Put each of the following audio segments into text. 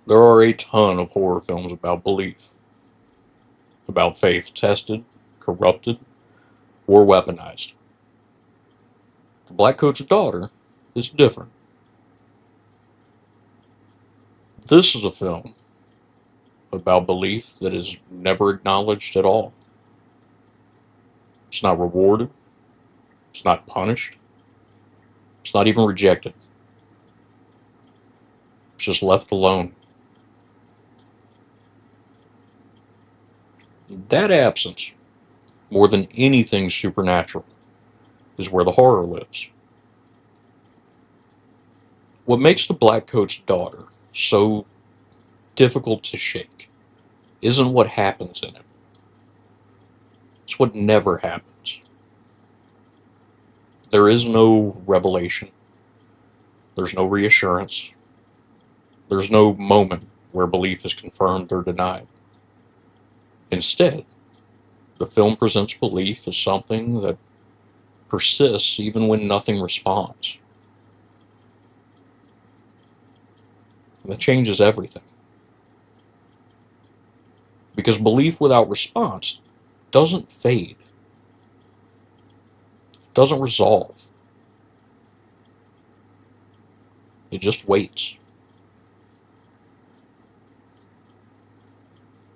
There are a ton of horror films about belief, about faith tested, corrupted, or weaponized. The Blackcoat's daughter is different. This is a film about belief that is never acknowledged at all. It's not rewarded, it's not punished, it's not even rejected. It's just left alone. That absence, more than anything supernatural, is where the horror lives. What makes the Blackcoat's daughter so difficult to shake isn't what happens in it. It's what never happens. There is no revelation. There's no reassurance. There's no moment where belief is confirmed or denied. Instead, the film presents belief as something that persists even when nothing responds. And that changes everything. Because belief without response doesn't fade, doesn't resolve. It just waits.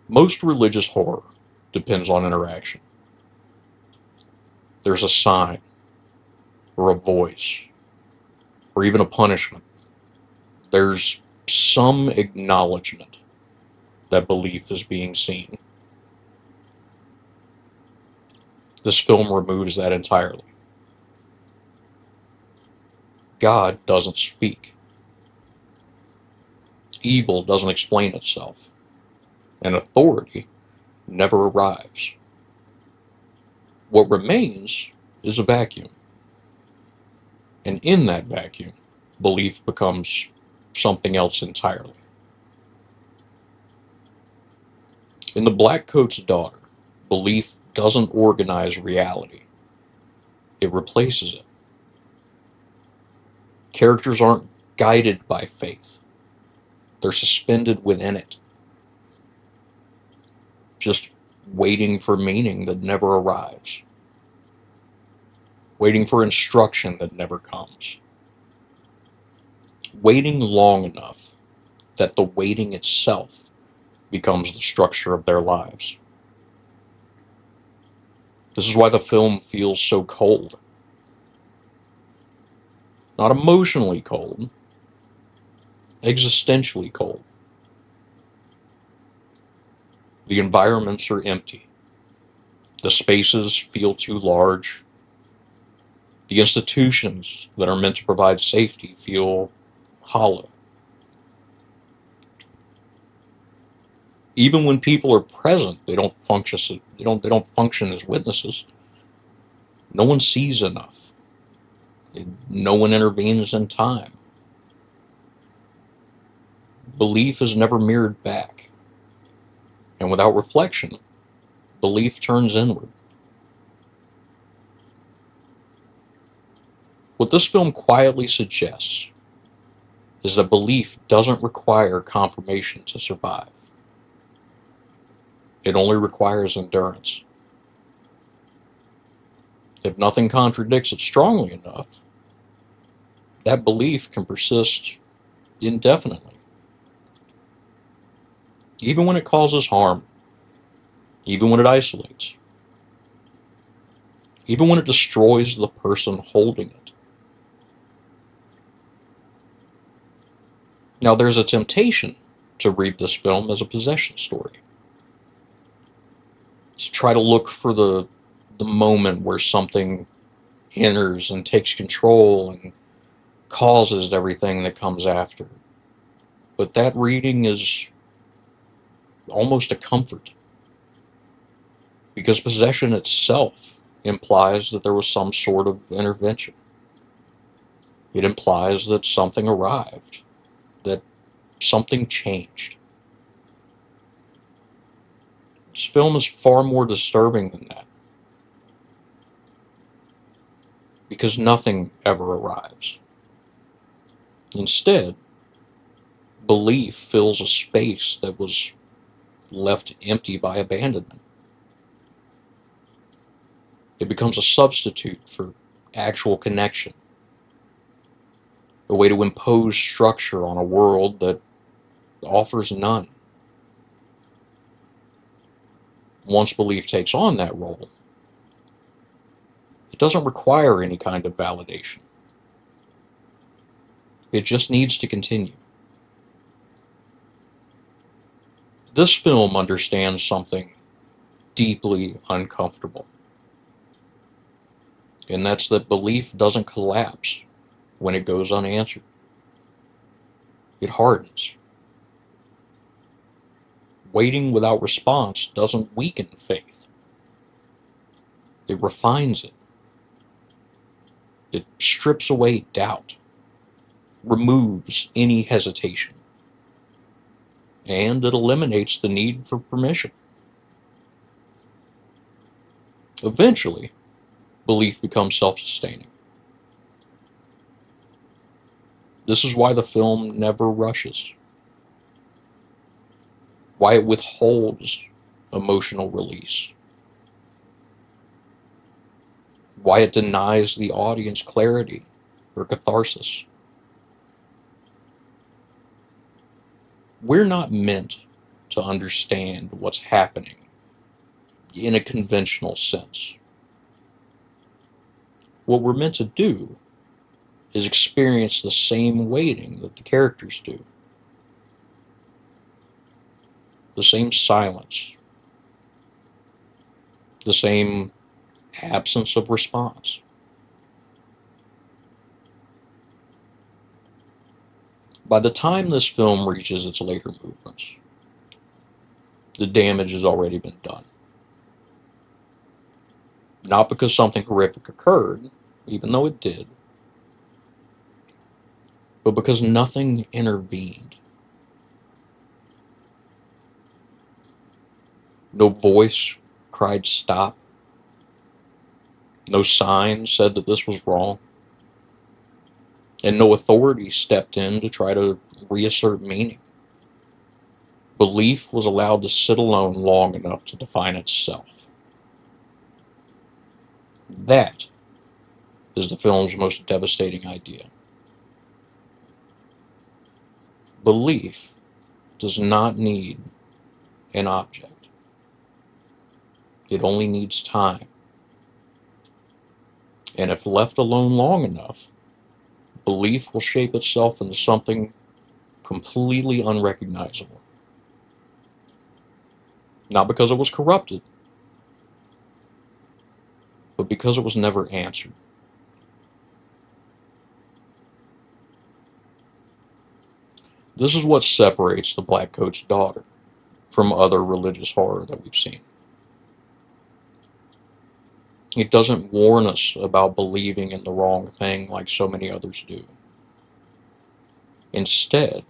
Most religious horror depends on interaction. There's a sign, or a voice, or even a punishment. There's some acknowledgement that belief is being seen. This film removes that entirely. God doesn't speak. Evil doesn't explain itself. And authority never arrives. What remains is a vacuum. And in that vacuum, belief becomes something else entirely. In the Blackcoat's daughter, belief doesn't organize reality. It replaces it. Characters aren't guided by faith. They're suspended within it, just waiting for meaning that never arrives, waiting for instruction that never comes, waiting long enough that the waiting itself becomes the structure of their lives. This is why the film feels so cold. Not emotionally cold, existentially cold. The environments are empty. The spaces feel too large. The institutions that are meant to provide safety feel hollow. Even when people are present, they don't function as witnesses. No one sees enough. No one intervenes in time. Belief is never mirrored back. And without reflection, belief turns inward. What this film quietly suggests is that belief doesn't require confirmation to survive. It only requires endurance. If nothing contradicts it strongly enough, that belief can persist indefinitely. Even when it causes harm, even when it isolates, even when it destroys the person holding it. Now, there's a temptation to read this film as a possession story. To try to look for the moment where something enters and takes control and causes everything that comes after. But that reading is almost a comfort, because possession itself implies that there was some sort of intervention. It implies that something arrived, that something changed. This film is far more disturbing than that, because nothing ever arrives. Instead, Belief fills a space that was left empty by abandonment. It becomes a substitute for actual connection, a way to impose structure on a world that offers none. Once belief takes on that role, it doesn't require any kind of validation. It just needs to continue. This film understands something deeply uncomfortable, and that's that belief doesn't collapse when it goes unanswered. It hardens. Waiting without response doesn't weaken faith. It refines it. It strips away doubt, removes any hesitation, and it eliminates the need for permission. Eventually, belief becomes self-sustaining. This is why the film never rushes, why it withholds emotional release, why it denies the audience clarity or catharsis. We're not meant to understand what's happening in a conventional sense. What we're meant to do is experience the same waiting that the characters do, the same silence, the same absence of response. By the time this film reaches its later movements, the damage has already been done. Not because something horrific occurred, even though it did, but because nothing intervened. No voice cried stop. No sign said that this was wrong. And no authority stepped in to try to reassert meaning. Belief was allowed to sit alone long enough to define itself. That is the film's most devastating idea. Belief does not need an object. It only needs time. And if left alone long enough, belief will shape itself into something completely unrecognizable. Not because it was corrupted, but because it was never answered. This is what separates the Blackcoat's daughter from other religious horror that we've seen. It doesn't warn us about believing in the wrong thing like so many others do. Instead,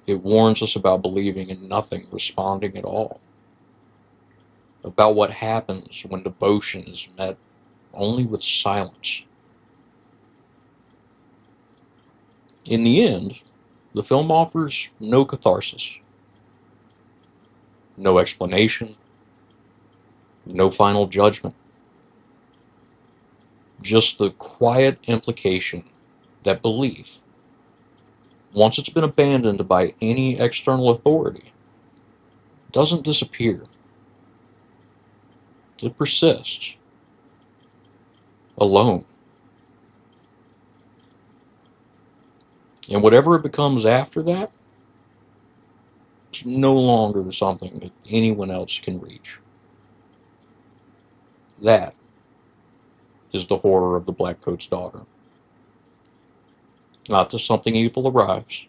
it warns us about believing in nothing, responding at all. About what happens when devotion is met only with silence. In the end, the film offers no catharsis, no explanation, no final judgment. Just the quiet implication that belief, once it's been abandoned by any external authority, doesn't disappear. It persists, alone. And whatever it becomes after that, it's no longer something that anyone else can reach. That is the horror of the Blackcoat's daughter. Not that something evil arrives,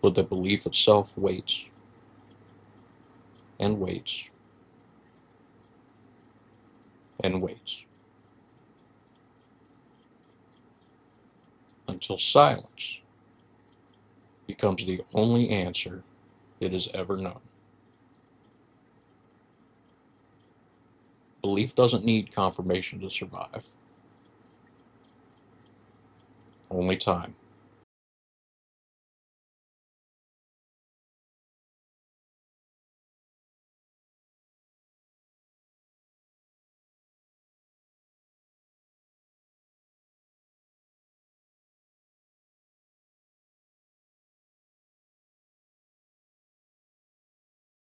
but that belief itself waits and waits and waits until silence becomes the only answer it has ever known. Belief doesn't need confirmation to survive. Only time.